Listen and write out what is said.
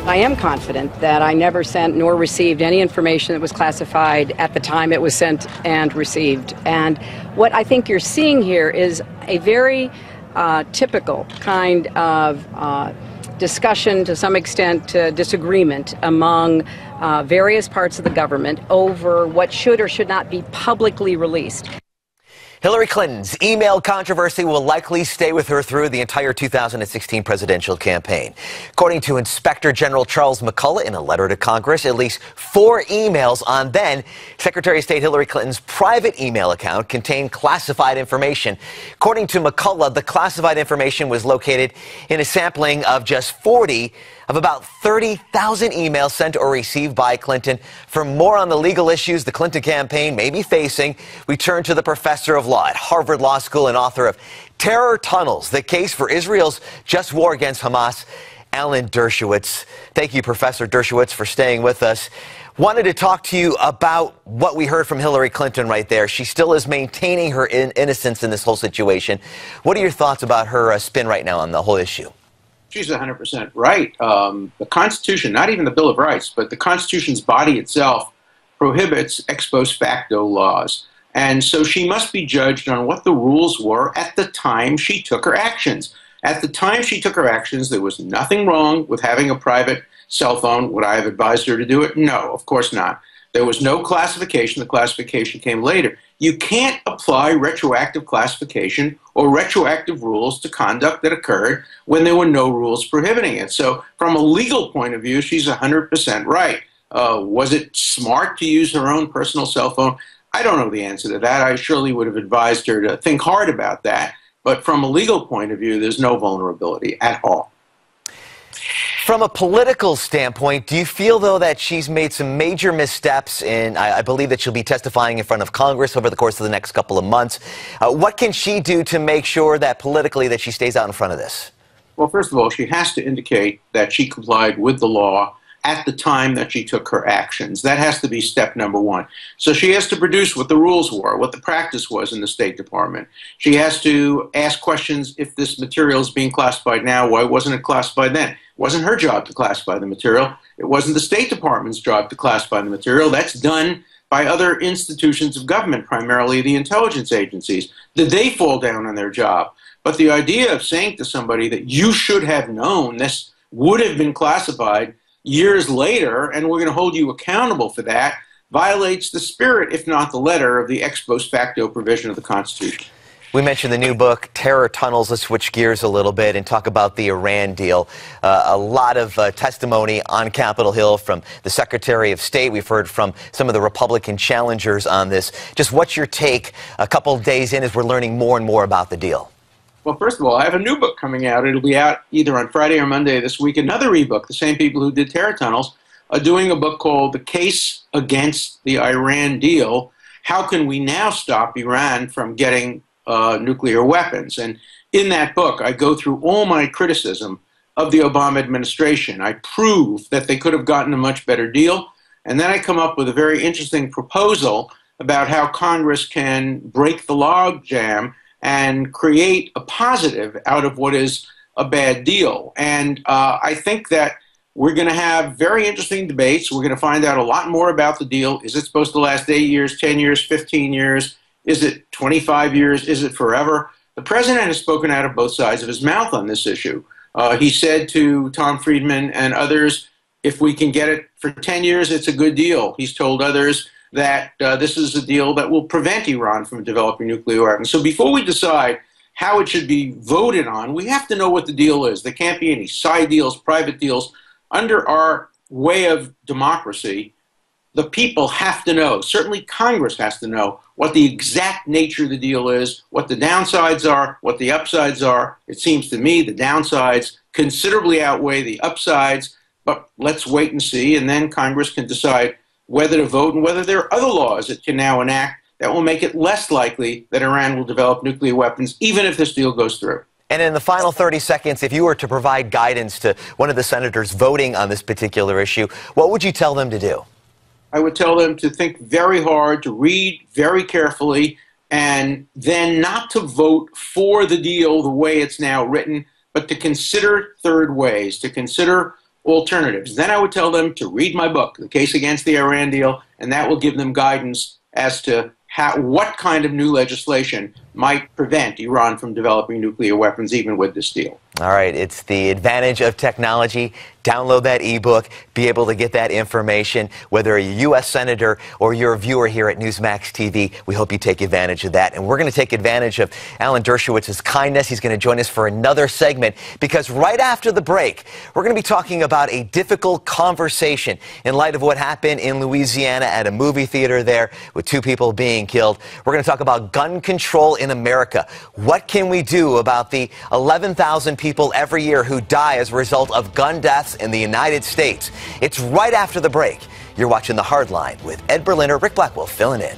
I am confident that I never sent nor received any information that was classified at the time it was sent and received. And what I think you're seeing here is a very typical kind of discussion, to some extent disagreement among various parts of the government over what should or should not be publicly released. Hillary Clinton's email controversy will likely stay with her through the entire 2016 presidential campaign. According to Inspector General Charles McCullough in a letter to Congress, at least 4 emails on then Secretary of State Hillary Clinton's private email account contained classified information. According to McCullough, the classified information was located in a sampling of just 40 of about 30,000 emails sent or received by Clinton. For more on the legal issues the Clinton campaign may be facing, we turn to the professor of law at Harvard Law School and author of Terror Tunnels, the Case for Israel's Just War Against Hamas, Alan Dershowitz. Thank you, Professor Dershowitz, for staying with us. Wanted to talk to you about what we heard from Hillary Clinton right there. She still is maintaining her innocence in this whole situation. What are your thoughts about her spin right now on the whole issue? She's 100% right. The Constitution, not even the Bill of Rights, but the Constitution's body itself prohibits ex post facto laws. And so she must be judged on what the rules were at the time she took her actions. At the time she took her actions, there was nothing wrong with having a private cell phone. Would I have advised her to do it? No, of course not. There was no classification. The classification came later. You can't apply retroactive classification or retroactive rules to conduct that occurred when there were no rules prohibiting it. So from a legal point of view, she's 100% right. Was it smart to use her own personal cell phone? I don't know the answer to that. I surely would have advised her to think hard about that. But from a legal point of view, there's no vulnerability at all. From a political standpoint, do you feel, though, that she's made some major missteps? And I believe that she'll be testifying in front of Congress over the course of the next couple of months. What can she do to make sure that politically that she stays out in front of this? Well, first of all, she has to indicate that she complied with the law at the time that she took her actions. That has to be step number one. So she has to produce what the rules were, what the practice was in the State Department. She has to ask questions: if this material is being classified now, why wasn't it classified then? It wasn't her job to classify the material. It wasn't the State Department's job to classify the material. That's done by other institutions of government, primarily the intelligence agencies. Did they fall down on their job? But the idea of saying to somebody that you should have known this would have been classified years later, and we're going to hold you accountable for that, violates the spirit, if not the letter, of the ex post facto provision of the Constitution. We mentioned the new book, Terror Tunnels. Let's switch gears a little bit and talk about the Iran deal. A lot of testimony on Capitol Hill from the Secretary of State. We've heard from some of the Republican challengers on this. Just what's your take a couple of days in as we're learning more and more about the deal? Well, first of all, I have a new book coming out. It'll be out either on Friday or Monday this week. Another ebook. The same people who did Terror Tunnels are doing a book called The Case Against the Iran Deal. How can we now stop Iran from getting nuclear weapons? And in that book, I go through all my criticism of the Obama administration. I prove that they could have gotten a much better deal. And then I come up with a very interesting proposal about how Congress can break the log jam and create a positive out of what is a bad deal. And I think that we're going to have very interesting debates. We're going to find out a lot more about the deal. Is it supposed to last 8 years, 10 years, 15 years? Is it 25 years? Is it forever? The president has spoken out of both sides of his mouth on this issue. He said to Tom Friedman and others, if we can get it for 10 years, it's a good deal. He's told others that this is a deal that will prevent Iran from developing nuclear weapons. So before we decide how it should be voted on, we have to know what the deal is. There can't be any side deals, private deals. Under our way of democracy, the people have to know, certainly Congress has to know, what the exact nature of the deal is, what the downsides are, what the upsides are. It seems to me the downsides considerably outweigh the upsides, but let's wait and see, and then Congress can decide whether to vote and whether there are other laws it can now enact that will make it less likely that Iran will develop nuclear weapons, even if this deal goes through. And in the final 30 seconds, if you were to provide guidance to one of the senators voting on this particular issue, what would you tell them to do? I would tell them to think very hard, to read very carefully, and then not to vote for the deal the way it's now written, but to consider third ways, to consider alternatives. Then I would tell them to read my book, The Case Against the Iran Deal, and that will give them guidance as to what kind of new legislation might prevent Iran from developing nuclear weapons, even with this deal. All right, it's the advantage of technology. Download that ebook, be able to get that information, whether you're a U.S. Senator or you're a viewer here at Newsmax TV. We hope you take advantage of that. And we're going to take advantage of Alan Dershowitz's kindness. He's going to join us for another segment, because right after the break, we're going to be talking about a difficult conversation in light of what happened in Louisiana at a movie theater there with 2 people being killed. We're going to talk about gun control in America. What can we do about the 11,000 people every year who die as a result of gun deaths in the United States? It's right after the break. You're watching The Hardline with Ed Berliner, Rick Blackwell filling in.